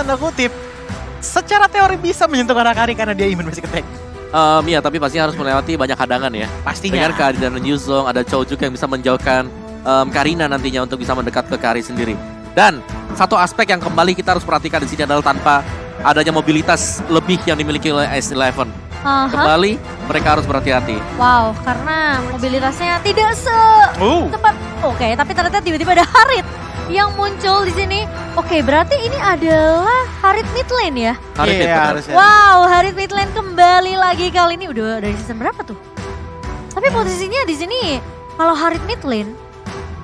tanda kutip secara teori bisa menyentuh Karakari karena dia imun basic attack. Iya, tapi pasti harus melewati banyak hadangan ya. Pastinya. Dengan kehadiran Yuzong, ada Chow juga yang bisa menjauhkan Karina nantinya untuk bisa mendekat ke Kari sendiri. Dan satu aspek yang kembali kita harus perhatikan di sini adalah tanpa adanya mobilitas lebih yang dimiliki oleh S11. Kembali mereka harus berhati-hati. Wow, karena mobilitasnya tidak tepat. Oke, tapi ternyata tiba-tiba ada Harit yang muncul di sini. Oke, berarti ini adalah Harit mid lane ya? Harit mid, benar. harusnya. Wow, Harit mid lane kembali lagi kali ini. Udah dari season berapa tuh? Tapi posisinya di sini kalau Harit mid lane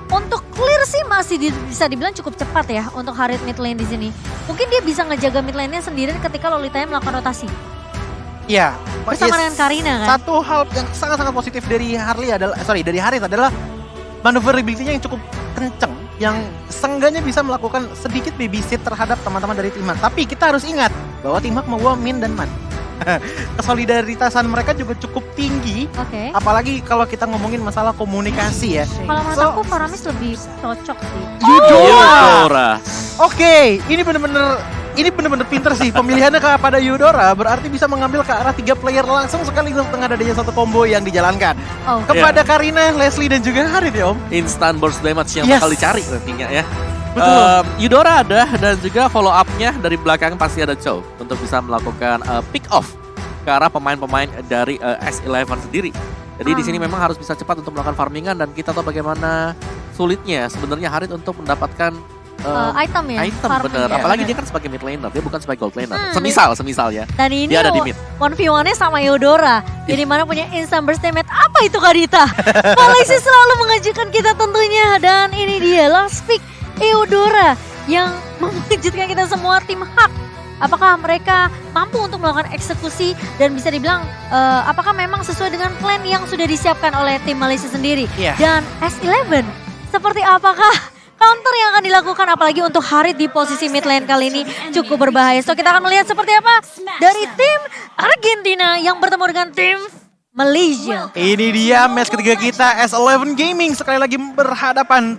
untuk clear sih masih bisa dibilang cukup cepat ya untuk Harit mid lane di sini. Mungkin dia bisa ngejaga mid lane-nya sendiri ketika Lolitanya melakukan rotasi. Iya. Bersama dengan Karina kan? Satu hal yang sangat-sangat positif dari dari Harit adalah maneuverability-nya yang cukup kenceng, yang seenggaknya bisa melakukan sedikit babysit terhadap teman-teman dari tim Hak. Tapi kita harus ingat bahwa tim Hak membawa Min dan Man. Kesolidaritasan mereka juga cukup tinggi. Oke. Apalagi kalau kita ngomongin masalah komunikasi ya. Kalau menurut aku Faramis lebih cocok sih. Yudora. Oke, ini bener-bener pinter sih pemilihannya kepada Yudora, berarti bisa mengambil ke arah 3 player langsung sekaligus tengah dadanya satu combo yang dijalankan. Oh. Kepada Karina, Leslie dan juga Harit ya Om. Instant burst damage yang Yes. bakal dicari nantinya ya. Betul. Yudora ada dan juga follow up-nya dari belakang pasti ada Chow untuk bisa melakukan pick off ke arah pemain-pemain dari S11 sendiri. Jadi di sini memang harus bisa cepat untuk melakukan farmingan dan kita tahu bagaimana sulitnya sebenarnya Harit untuk mendapatkan Item ya? item farming bener. ya. Apalagi dia kan sebagai mid laner, dia bukan sebagai gold laner. Semisal ya. Dan ini Dia ada di mid. 1v1-nya sama Eudora. Jadi mana punya instant burst damage. Apa itu Kadita? Polisi selalu mengejutkan kita tentunya. Dan ini dia last pick Eudora yang mengejutkan kita semua tim Hak. Apakah mereka mampu untuk melakukan eksekusi dan bisa dibilang apakah memang sesuai dengan plan yang sudah disiapkan oleh tim Malaysia sendiri? Iya. Dan S11 seperti apakah counter yang akan dilakukan apalagi untuk Harit di posisi mid lane kali ini cukup berbahaya. So kita akan melihat seperti apa dari tim Argentina yang bertemu dengan tim Malaysia. Ini dia match ketiga kita S11 Gaming sekali lagi berhadapan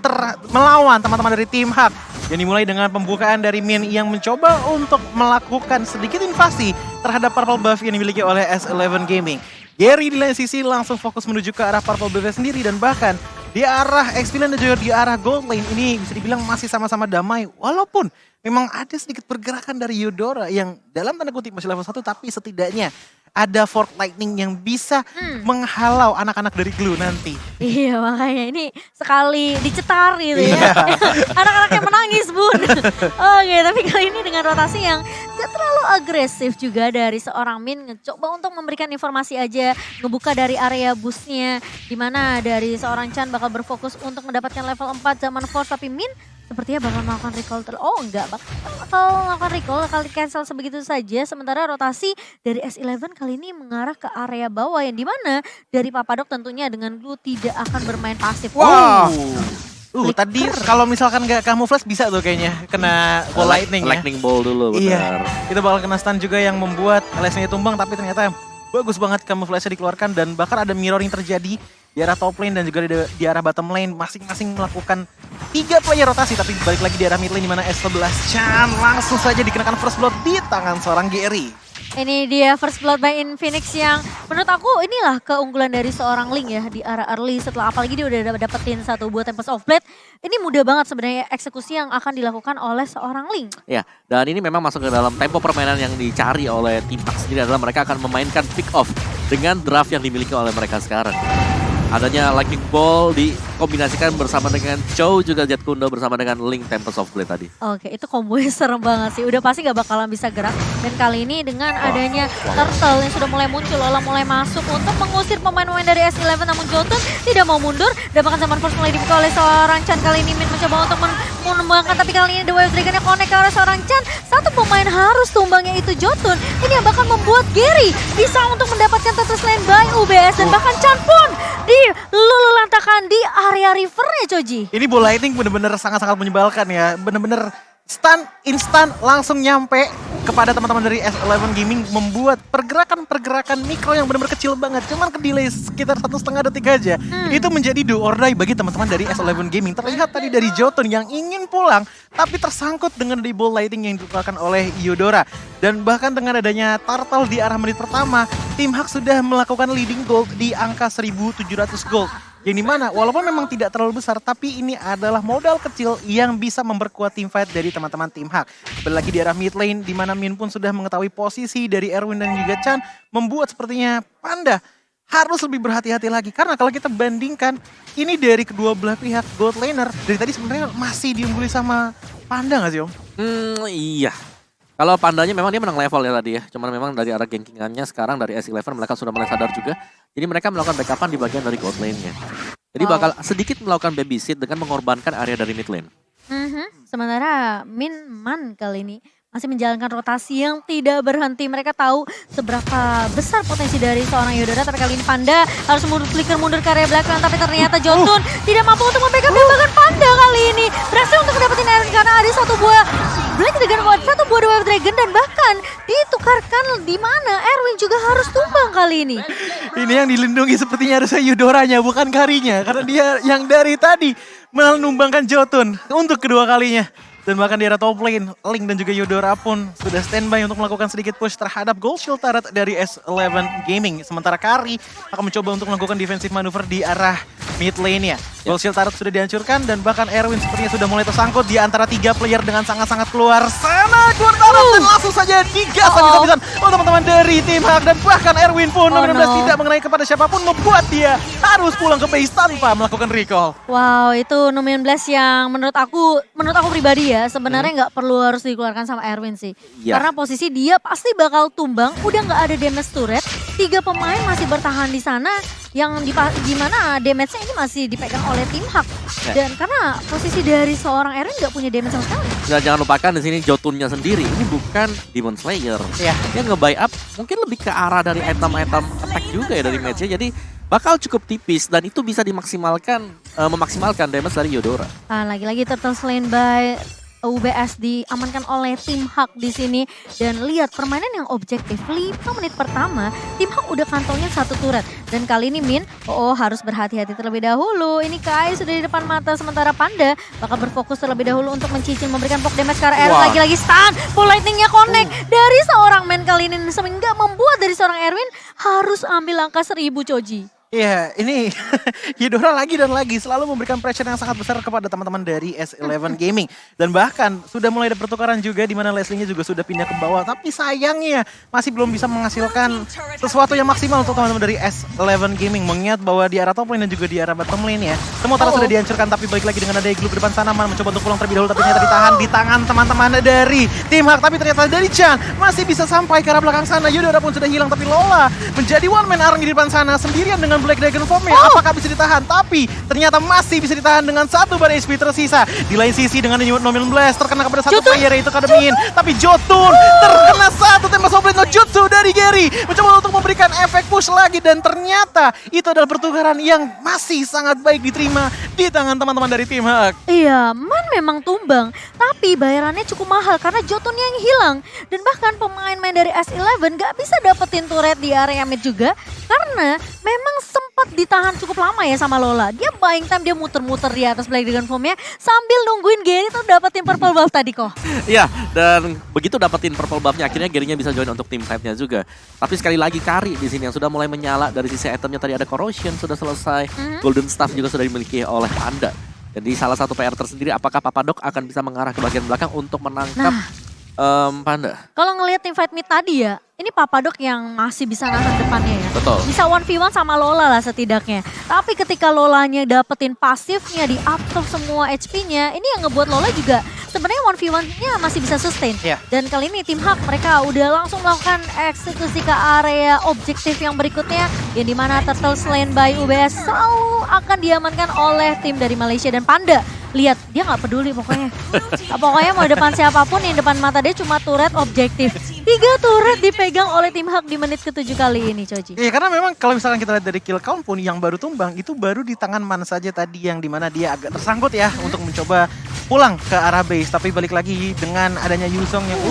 melawan teman-teman dari tim Hak. Yang dimulai dengan pembukaan dari Min yang mencoba untuk melakukan sedikit invasi terhadap purple buff yang dimiliki oleh S11 Gaming. Gary di lain sisi langsung fokus menuju ke arah purple buff sendiri dan bahkan di arah X-Villain dan juga di arah gold lane ini bisa dibilang masih sama-sama damai. Walaupun memang ada sedikit pergerakan dari Eudora yang dalam tanda kutip masih level 1 tapi setidaknya ada Fork Lightning yang bisa menghalau anak-anak dari Glue nanti. Iya makanya ini sekali dicetar gitu ya. Iya. Anak-anaknya menangis bun. Oke tapi kali ini dengan rotasi yang gak terlalu agresif juga dari seorang Min. Coba untuk memberikan informasi aja. Ngebuka dari area boostnya. Dimana dari seorang Chan bakal berfokus untuk mendapatkan level 4 zaman Force. Tapi Min sepertinya bakal melakukan recall enggak bakal melakukan recall, bakal di cancel sebegitu saja. Sementara rotasi dari S11 kali ini mengarah ke area bawah yang dimana dari Papadok tentunya dengan Glue tidak akan bermain pasif. Wow. Tadi kalau misalkan gak camouflage bisa tuh kayaknya kena ball lightning ya. Lightning ball dulu benar. Iya, itu bakal kena stun juga yang membuat Leslie tumbang tapi ternyata bagus banget camouflage-nya dikeluarkan dan bahkan ada mirroring terjadi di arah top lane dan juga di arah bottom lane masing-masing melakukan 3 player rotasi tapi balik lagi di arah mid lane di mana S11 Chan langsung saja dikenakan first blood di tangan seorang Gary. Ini dia first blood by Infinix yang menurut aku inilah keunggulan dari seorang Link ya di arah early setelah apalagi dia udah dapetin satu buah Tempest of Blade. Ini mudah banget sebenarnya eksekusi yang akan dilakukan oleh seorang Link. Ya, dan ini memang masuk ke dalam tempo permainan yang dicari oleh tim Hak sendiri adalah mereka akan memainkan pick off dengan draft yang dimiliki oleh mereka sekarang. Adanya Lightning Ball dikombinasikan bersama dengan Chow juga Jet Kundo bersama dengan Link Tempest of Blade tadi. Oke, itu kombonya serem banget sih. Udah pasti gak bakalan bisa gerak. Dan kali ini dengan adanya Turtle yang sudah mulai muncul, Lola mulai masuk untuk mengusir pemain-pemain dari S11. Namun Jotun tidak mau mundur. Dan bahkan zaman Force mulai dibuka oleh seorang Chan. Kali ini Min mencoba untuk menumbangkan. Tapi kali ini The Wave Dragon-nya connect oleh seorang Chan. Satu pemain harus tumbangnya itu Jotun. Ini yang bakal membuat Gary bisa untuk mendapatkan Tetris Lane by UBS. Dan bahkan Chan pun dilululantakan di area rivernya Coji. Ini ball lightning bener-bener sangat-sangat menyebalkan ya. Bener-bener stun, instan, langsung nyampe kepada teman-teman dari S11 Gaming membuat pergerakan-pergerakan mikro yang benar-benar kecil banget. Cuman ke delay sekitar 1,5 detik aja. Itu menjadi do or die bagi teman-teman dari S11 Gaming. Terlihat tadi dari Jotun yang ingin pulang, tapi tersangkut dengan double lighting yang dilakukan oleh Eudora. Dan bahkan dengan adanya turtle di arah menit pertama, tim Hak sudah melakukan leading gold di angka 1.700 gold. Yang dimana walaupun memang tidak terlalu besar, tapi ini adalah modal kecil yang bisa memperkuat tim fight dari teman-teman tim Hak. Kembali lagi di arah mid lane, di mana Min pun sudah mengetahui posisi dari Erwin dan juga Chan, membuat sepertinya Panda harus lebih berhati-hati lagi. Karena kalau kita bandingkan, ini dari kedua belah pihak gold laner, dari tadi sebenarnya masih diungguli sama Panda nggak sih Om? Iya. Kalau Pandanya memang dia menang level ya tadi ya. Cuman memang dari arah gankingannya sekarang dari S11 mereka sudah mulai sadar juga. Jadi mereka melakukan backupan di bagian dari gold lane-nya. Jadi bakal sedikit melakukan babysit dengan mengorbankan area dari mid lane. Sementara Min Man kali ini masih menjalankan rotasi yang tidak berhenti. Mereka tahu seberapa besar potensi dari seorang Eudora. Tapi kali ini Panda harus flicker mundur ke area belakang. Tapi ternyata Jotun tidak mampu untuk membackup. Dan bahkan Panda kali ini berhasil untuk dapetin Erwin karena ada satu buah Black Dragon Ward, satu buah Wave Dragon. Dan bahkan ditukarkan di mana Erwin juga harus tumbang kali ini. Ini yang dilindungi sepertinya harusnya Eudoranya, bukan Karinya. Karena dia yang dari tadi menumbangkan Jotun untuk kedua kalinya. Dan bahkan di arah top lane, Link dan juga Eudora pun sudah standby untuk melakukan sedikit push terhadap gold shield turret dari S11 Gaming. Sementara Kari akan mencoba untuk melakukan defensive manuver di arah mid lane-nya. Gold shield turret sudah dihancurkan dan bahkan Erwin sepertinya sudah mulai tersangkut di antara 3 player dengan sangat-sangat keluar sana. Keluar turret dan langsung saja digas habis-habisan oleh teman-teman dari tim Hak. Dan bahkan Erwin pun benar-benar tidak mengenai kepada siapapun, membuat dia harus pulang ke base tanpa melakukan recall. Wow, itu Numian Blast yang menurut aku pribadi ya, sebenarnya nggak perlu harus dikeluarkan sama Erwin sih. Iya. Karena posisi dia pasti bakal tumbang, udah nggak ada damage turret, 3 pemain masih bertahan di sana, yang gimana damage-nya ini masih dipegang oleh tim Hak. Dan karena posisi dari seorang Erwin nggak punya damage sama sekali. Dan jangan lupakan di sini Jotunnya sendiri, ini bukan Demon Slayer. Iya. Dia nge-buy up mungkin lebih ke arah dari item-item attack juga ya dari match-nya. Jadi bakal cukup tipis dan itu bisa dimaksimalkan, memaksimalkan damage dari Eudora. Lagi-lagi Turtle Slain by UBS diamankan oleh tim Hak di sini. Dan lihat permainan yang objektif, 5 menit pertama tim Hak udah kantongnya 1 turret. Dan kali ini Min, harus berhati-hati terlebih dahulu. Ini Kai sudah di depan mata, sementara Panda bakal berfokus terlebih dahulu untuk mencicil memberikan poke damage ke arah Erwin. Lagi-lagi stun, full lightningnya connect dari seorang Man kali ini, sehingga membuat dari seorang Erwin harus ambil angka 1000 Choji. Iya, ini Eudora lagi dan lagi selalu memberikan pressure yang sangat besar kepada teman-teman dari S11 Gaming. Dan bahkan sudah mulai ada pertukaran juga di mana Leslie-nya juga sudah pindah ke bawah. Tapi sayangnya masih belum bisa menghasilkan sesuatu yang maksimal untuk teman-teman dari S11 Gaming. Mengingat bahwa di arah top lane dan juga di arah bottom lane ya, semua tarot sudah dihancurkan, tapi balik lagi dengan ada Igloo di depan sana. Man mencoba untuk pulang terlebih dahulu, tapi ternyata ditahan di tangan teman-teman dari tim Hak. Tapi ternyata dari Chan masih bisa sampai ke arah belakang sana. Eudora pun sudah hilang, tapi Lola menjadi one man army di depan sana sendirian dengan Black Dragon Form-nya. Apakah bisa ditahan? Tapi ternyata masih bisa ditahan dengan 1 bar HP tersisa. Di lain sisi dengan Numian Blast terkena kepada satu player yaitu Kademin. Tapi Jotun terkena 1 tembak sombret no jutsu dari Gary. Mencoba untuk memberikan efek push lagi dan ternyata itu adalah pertukaran yang masih sangat baik diterima di tangan teman-teman dari tim Hak. Iya, Man memang tumbang, tapi bayarannya cukup mahal karena Jotun yang hilang. Dan bahkan pemain-pemain dari S11 gak bisa dapetin turret di area mid juga, karena memang sempat ditahan cukup lama ya sama Lola. Dia buying time, dia muter-muter di atas Black Dragon Form-nya sambil nungguin Gary tuh dapetin purple buff tadi kok. Iya, dan begitu dapetin purple buff-nya akhirnya Gary-nya bisa join untuk tim fight-nya juga. Tapi sekali lagi Kari di sini yang sudah mulai menyala dari sisi itemnya, tadi ada Corrosion sudah selesai, Golden Staff juga sudah dimiliki oleh Panda. Jadi salah satu PR tersendiri, apakah Papadok akan bisa mengarah ke bagian belakang untuk menangkap Panda? Kalau ngelihat tim fight mid tadi ya, ini Papadok yang masih bisa nahan depannya ya. Betul. Bisa 1v1 sama Lola lah setidaknya. Tapi ketika Lolanya dapetin pasifnya, di absorb semua HP-nya, ini yang ngebuat Lola juga sebenarnya 1v1-nya masih bisa sustain. Yeah. Dan kali ini tim Hak mereka udah langsung melakukan eksekusi ke area objektif yang berikutnya, yang dimana Turtle Slain by UBS selalu akan diamankan oleh tim dari Malaysia. Dan Panda, lihat dia nggak peduli pokoknya. Pokoknya mau depan siapapun, yang depan mata dia cuma turret objektif. 3 turret dipegang oleh tim Hak di menit ke-7 kali ini, Choji. Iya, karena memang kalau misalkan kita lihat dari kill count pun yang baru tumbang itu baru di tangan Man saja tadi, yang dimana dia agak tersangkut ya untuk mencoba pulang ke arah base. Tapi balik lagi dengan adanya Yuzong yang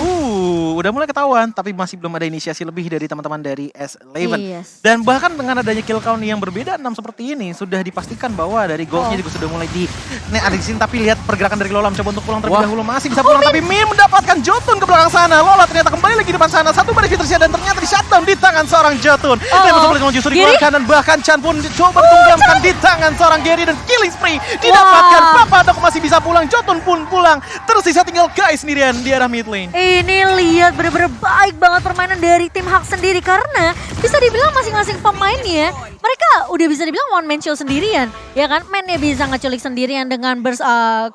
udah mulai ketahuan tapi masih belum ada inisiasi lebih dari teman-teman dari S11. Yes. Dan bahkan dengan adanya kill count yang berbeda 6 seperti ini sudah dipastikan bahwa dari goldnya juga sudah mulai dialisin. Tapi lihat pergerakan dari Lola mencoba untuk pulang terlebih dahulu, masih bisa pulang tapi Min mendapatkan Jotun ke belakang sana. Lola ternyata kembali lagi di depan sana, satu dari Fitricia dan ternyata di shutdown di tangan seorang Jotun. Dan betul-betul justru dikeluarkan dan bahkan Chan pun coba ditunggankan di tangan seorang Gary dan killing spree didapatkan. Papadok masih bisa pulang, Jotun pun pulang. Tersisa tinggal guys sendirian di arah mid lane. Ini lihat bener-bener baik banget permainan dari tim Hak sendiri karena bisa dibilang masing-masing pemainnya mereka udah bisa dibilang one man show sendirian, ya kan? Mainnya bisa ngeculik sendirian dengan burst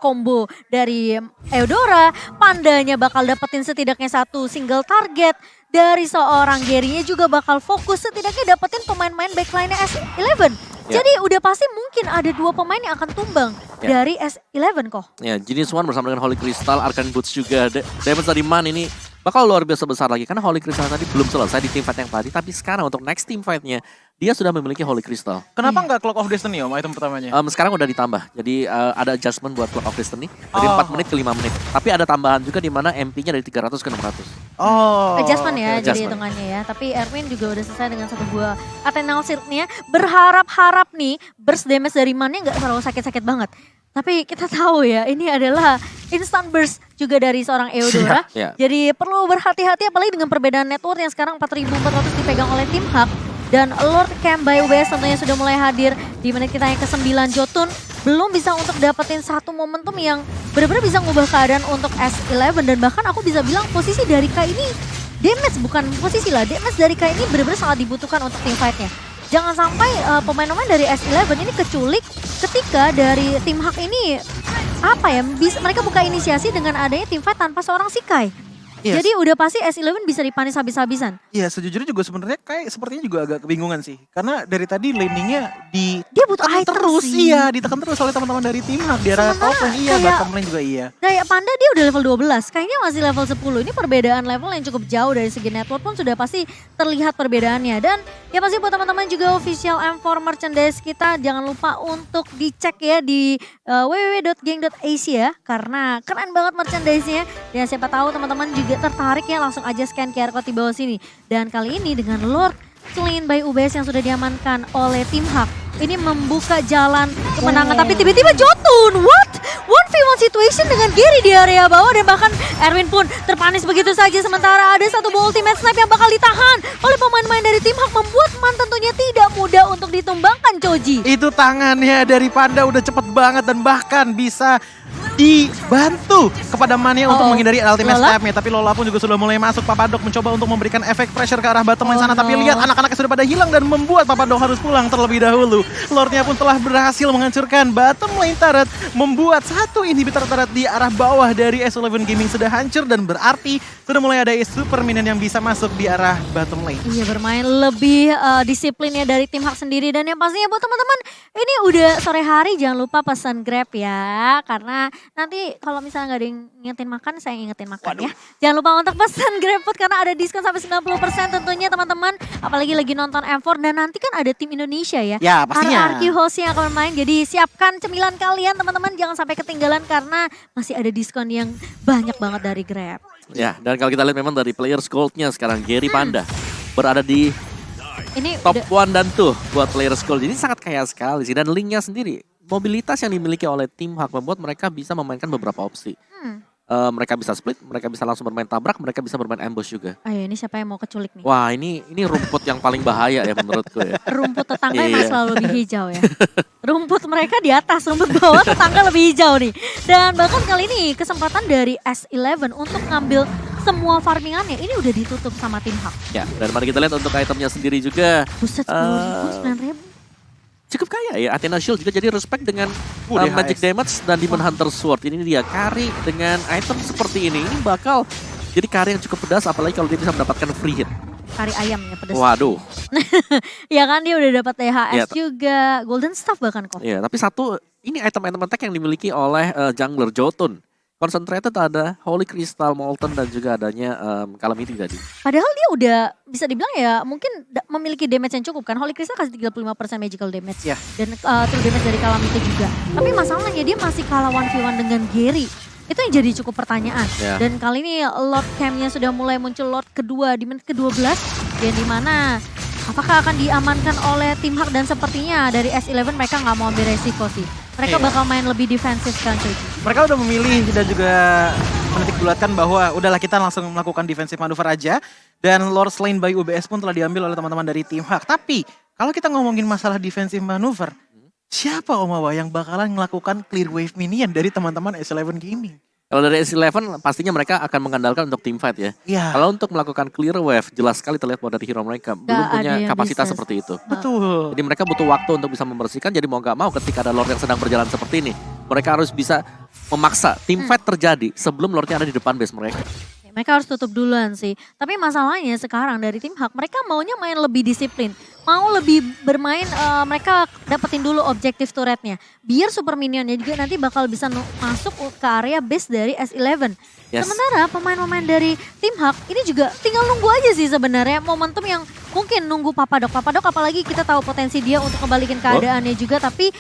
combo dari Eudora, Pandanya bakal dapetin setidaknya satu single target dari seorang Gary-nya juga bakal fokus setidaknya dapetin pemain-pemain backline-nya S11. Jadi udah pasti mungkin ada 2 pemain yang akan tumbang dari S11 kok. Ya, Genius One bersama dengan Holy Crystal, Arcane Boots juga. Damage dari Man ini bakal luar biasa besar lagi. Karena Holy Crystal tadi belum selesai di teamfight yang tadi. Tapi sekarang untuk next teamfight-nya, dia sudah memiliki Holy Crystal. Kenapa nggak Clock of Destiny Om item pertamanya? Sekarang udah ditambah. Jadi ada adjustment buat Clock of Destiny. Dari 4 menit ke 5 menit. Tapi ada tambahan juga di mana MP-nya dari 300 ke 600. Adjustment ya, jadi hitungannya ya. Tapi Erwin juga udah selesai dengan satu buah Athena Shield-nya. Berharap-harap nih burst damage dari Man-nya nggak terlalu sakit-sakit banget. Tapi kita tahu ya, ini adalah instant burst juga dari seorang Eudora. Jadi perlu berhati-hati apalagi dengan perbedaan network yang sekarang 4.400 dipegang oleh tim Hak. Dan Lord Camp by West tentunya sudah mulai hadir di menit kita yang ke-9. Jotun belum bisa untuk dapetin satu momentum yang benar-benar bisa ngubah keadaan untuk S11. Dan bahkan aku bisa bilang posisi dari Kai ini damage, bukan posisi lah, damage dari Kai ini benar-benar sangat dibutuhkan untuk team fight-nya. Jangan sampai pemain-pemain dari S11 ini keculik ketika dari tim Hak ini mereka buka inisiasi dengan adanya tim fight tanpa seorang Sikai. Yes. Jadi udah pasti S11 bisa dipanis habis-habisan. Iya, sejujurnya juga sebenarnya kayak sepertinya juga agak kebingungan sih. Karena dari tadi landingnya dia butuh item terus sih. Iya, ditekan terus oleh teman-teman dari tim Hak. Di arah top lane iya, bottom lane juga iya. Kayak Panda dia udah level 12, kayaknya masih level 10. Ini perbedaan level yang cukup jauh dari segi network pun sudah pasti terlihat perbedaannya. Dan ya pasti buat teman-teman juga official M4 merchandise kita jangan lupa untuk dicek ya di www.geng.asia karena keren banget merchandise-nya. Dan siapa tahu teman-teman juga tertarik ya langsung aja scan QR code di bawah sini. Dan kali ini dengan Lord Slain by UBS yang sudah diamankan oleh tim Hak. Ini membuka jalan kemenangan tapi tiba-tiba Jotun. What? 1v1 situation dengan Gary di area bawah dan bahkan Erwin pun terpanis begitu saja. Sementara ada satu buah ultimate snipe yang bakal ditahan oleh pemain-pemain dari tim Hak membuat Man tentunya tidak mudah untuk ditumbangkan Choji. Itu tangannya dari Panda udah cepet banget dan bahkan bisa dibantu kepada Mania untuk menghindari ultimate snipe-nya. Tapi Lola pun juga sudah mulai masuk. Papadok mencoba untuk memberikan efek pressure ke arah bottom lane sana. Tapi lihat anak-anaknya sudah pada hilang dan membuat Papadok harus pulang terlebih dahulu. Lordnya pun telah berhasil menghancurkan bottom lane turret. Membuat satu inhibitor turret di arah bawah dari S11 Gaming sudah hancur. Dan berarti sudah mulai ada super minion yang bisa masuk di arah bottom lane. Iya, bermain lebih disiplinnya dari tim Hak sendiri. Dan yang pastinya buat teman-teman ini udah sore hari jangan lupa pesan Grab ya. Karena nanti kalau misalnya nggak ada yang ngingetin makan, saya ingetin makan ya. Jangan lupa untuk pesan GrabFood karena ada diskon sampai 90% tentunya teman-teman. Apalagi lagi nonton M4 dan nanti kan ada tim Indonesia ya. Ya pastinya. RRQ host yang akan bermain. Jadi siapkan cemilan kalian teman-teman. Jangan sampai ketinggalan karena masih ada diskon yang banyak banget dari Grab. Ya, dan kalau kita lihat memang dari players gold-nya sekarang Gary Panda berada di ini top 1 dan 2 buat players gold. Jadi sangat kaya sekali sih dan linknya sendiri. Mobilitas yang dimiliki oleh tim Hak membuat mereka bisa memainkan beberapa opsi. Mereka bisa split, mereka bisa langsung bermain tabrak, mereka bisa bermain ambush juga. Ayo ini siapa yang mau keculik nih? Wah ini rumput yang paling bahaya ya menurutku ya. Rumput tetangga emang selalu lebih hijau ya. Rumput mereka di atas, rumput bawah tetangga lebih hijau nih. Dan bahkan kali ini kesempatan dari S11 untuk ngambil semua farmingannya ini udah ditutup sama tim Hak. Ya, dan mari kita lihat untuk itemnya sendiri juga. Buset 10.000, 9.000. Cukup kaya ya, Athena Shield juga jadi respect dengan Magic Damage dan Demon Hunter Sword. Ini dia, carry dengan item seperti ini. Ini bakal jadi carry yang cukup pedas apalagi kalau dia bisa mendapatkan free hit. Kari ayam ya pedas. Waduh. Ya kan dia udah dapat THS juga, Golden Staff bahkan kok. Iya, tapi satu, ini item-item attack yang dimiliki oleh jungler Jotun. Concentrated ada Holy Crystal, Molten dan juga adanya Calamity tadi. Padahal dia udah bisa dibilang ya mungkin memiliki damage yang cukup kan. Holy Crystal kasih 35% magical damage. Dan true damage dari Calamity juga. Tapi masalahnya dia masih kalah 1v1 dengan Gary. Itu yang jadi cukup pertanyaan. Ya. Dan kali ini Lord Camp-nya sudah mulai muncul Lord kedua di menit ke-12. Dan di mana apakah akan diamankan oleh tim Hak, dan sepertinya dari S11 mereka nggak mau ambil resiko sih. Mereka Iya. bakal main lebih defensif kan cuy. Mereka udah memilih dan juga menitik bulatkan bahwa udahlah kita langsung melakukan defensive manuver aja. Dan Lord Slain by UBS pun telah diambil oleh teman-teman dari tim Hak. Tapi kalau kita ngomongin masalah defensive manuver, siapa Omawa yang bakalan melakukan clear wave minion dari teman-teman S11 Gaming? Kalau dari S11 pastinya mereka akan mengandalkan untuk team fight ya. Iya, Kalau untuk melakukan clear wave, jelas sekali terlihat bahwa dari hero mereka belum ada punya yang kapasitas bisa. seperti itu. betul. Jadi mereka butuh waktu untuk bisa membersihkan, jadi mau gak mau ketika ada Lord yang sedang berjalan seperti ini, mereka harus bisa memaksa team fight terjadi sebelum Lordnya ada di depan base mereka. Mereka harus tutup duluan sih. Tapi masalahnya sekarang dari tim Hak, mereka maunya main lebih disiplin. Mau lebih bermain, mereka dapetin dulu objektif turretnya. Biar super minionnya juga nanti bakal bisa masuk ke area base dari S11. Yes. Sementara pemain-pemain dari tim Hak ini juga tinggal nunggu aja sih sebenarnya. Momentum yang mungkin nunggu Papadok. Papadok apalagi kita tahu potensi dia untuk kembalikan keadaannya juga. Tapi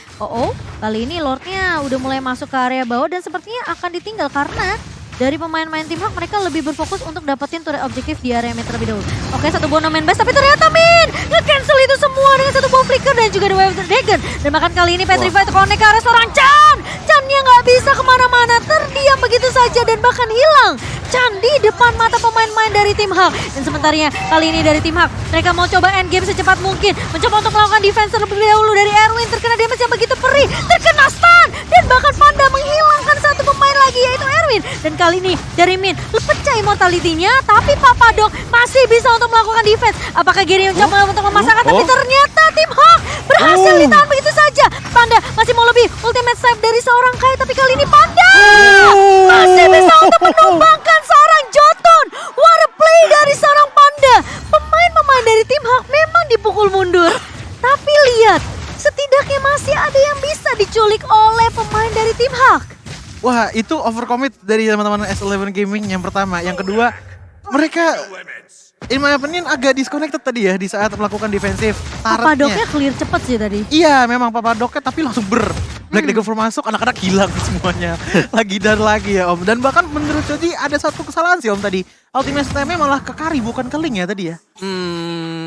kali ini Lordnya udah mulai masuk ke area bawah dan sepertinya akan ditinggal karena dari pemain-pemain tim Hak mereka lebih berfokus untuk dapetin turret objektif di area mid terlebih dahulu. Oke, satu buah main base tapi ternyata Min nge-cancel itu semua dengan satu buah flicker dan juga The Wave Dragon. Dan bahkan kali ini Petrify terkonek ke arah seorang Chan. Chan-nya nggak bisa kemana-mana, terdiam begitu saja dan bahkan hilang. Chan di depan mata pemain-pemain dari tim Hak. Dan sementaranya kali ini dari tim Hak mereka mau coba end game secepat mungkin. Mencoba untuk melakukan defense terlebih dahulu dari Erwin. Terkena damage yang begitu perih. Terkena stun. Dan bahkan Panda menghilangkan satu pemain lagi yaitu Erwin. Dan kali ini dari Min pecah immortality-nya. Tapi Papadok masih bisa untuk melakukan defense. Apakah Gary mencoba untuk memasangkan? Tapi ternyata tim Hak berhasil ditahan begitu saja. Panda masih mau lebih ultimate save dari seorang Kai. Tapi kali ini Panda masih bisa untuk menumbangkan seorang Jotun. What a play dari seorang Panda. Pemain-pemain dari tim Hak memang dipukul mundur. Tapi lihat, setidaknya masih ada yang bisa diculik oleh pemain dari tim Hak. Wah, itu overcommit dari teman-teman S11 Gaming yang pertama. Yang kedua, mereka in my opinion agak disconnected tadi ya di saat melakukan defensif Papadoknya turretnya. clear cepet sih tadi. Iya, memang Papadoknya tapi langsung Black Dagger Full masuk, anak-anak hilang semuanya. Lagi dan lagi ya Om. Dan bahkan menurut Joji ada satu kesalahan sih Om tadi. Ultimate stamina malah ke Kari bukan ke Link ya tadi ya.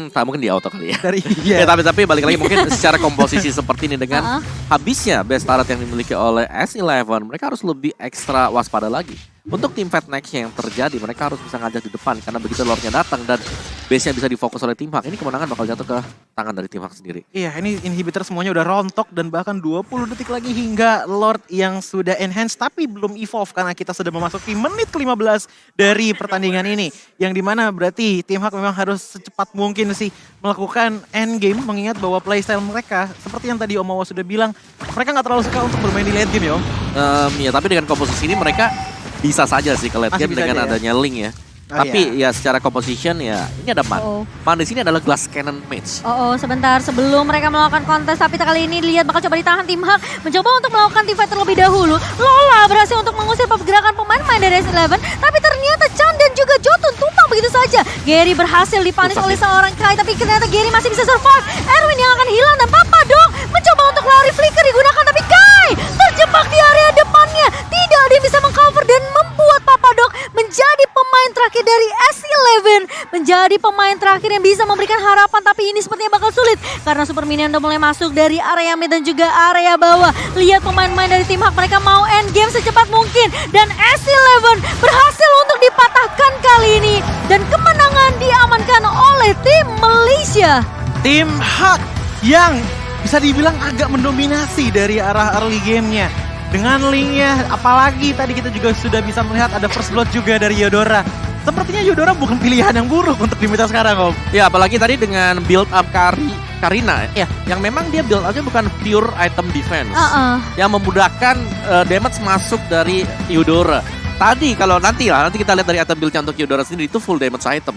Tak mungkin di auto kali ya. Dari Ya, iya. tapi balik lagi mungkin secara komposisi seperti ini dengan habisnya best turret yang dimiliki oleh S11, mereka harus lebih ekstra waspada lagi. Untuk tim fight next yang terjadi, mereka harus bisa ngajak di depan karena begitu Lordnya datang dan base-nya bisa difokus oleh tim Hak, ini kemenangan bakal jatuh ke tangan dari tim Hak sendiri. Iya, ini inhibitor semuanya udah rontok dan bahkan 20 detik lagi hingga Lord yang sudah enhance tapi belum evolve karena kita sudah memasuki menit ke-15 dari pertandingan ini. Yang dimana berarti tim Hak memang harus secepat mungkin sih melakukan end game mengingat bahwa playstyle mereka seperti yang tadi Om Awa sudah bilang, mereka nggak terlalu suka untuk bermain di late game ya Om. Ya tapi dengan komposisi ini mereka bisa saja sih ke late Masih game bisa dengan aja ya? adanya Link ya. Oh, Tapi ya secara composition ya ini ada Man. Man di sini adalah glass cannon mage. Sebentar sebelum mereka melakukan kontes, tapi kali ini lihat bakal coba ditahan tim Hak. Mencoba untuk melakukan team fight terlebih dahulu. Lola berhasil untuk mengusir pergerakan pemain-pemain dari S11. Tapi ternyata Chan dan juga Jotun tumpang begitu saja. Gary berhasil dipanis oleh seorang Kai, tapi ternyata Gary masih bisa survive. Erwin yang akan hilang dan Papadok mencoba untuk lari, flicker digunakan, tapi Kai terjebak di area depannya. Tidak ada yang bisa mengcover dan membuat Papadok menjadi pemain terakhir dari S11, menjadi pemain terakhir yang bisa memberikan harapan, tapi ini sepertinya bakal sulit karena Super Minion udah mulai masuk dari area mid dan juga area bawah. Lihat pemain-pemain dari tim Hak, mereka mau end game secepat mungkin dan S11 berhasil untuk dipatahkan kali ini dan kemenangan diamankan oleh tim Malaysia. Tim Hak yang bisa dibilang agak mendominasi dari arah early game-nya. Dengan Link-nya, apalagi tadi kita juga sudah bisa melihat ada first blood juga dari Yodora. Sepertinya Yodora bukan pilihan yang buruk untuk di meta sekarang Om. Ya apalagi tadi dengan build up Karina ya, yang memang dia build up-nya bukan pure item defense. Yang memudahkan damage masuk dari Yudora. Tadi kalau nanti kita lihat dari item build-nya untuk Yudora sendiri itu full damage item.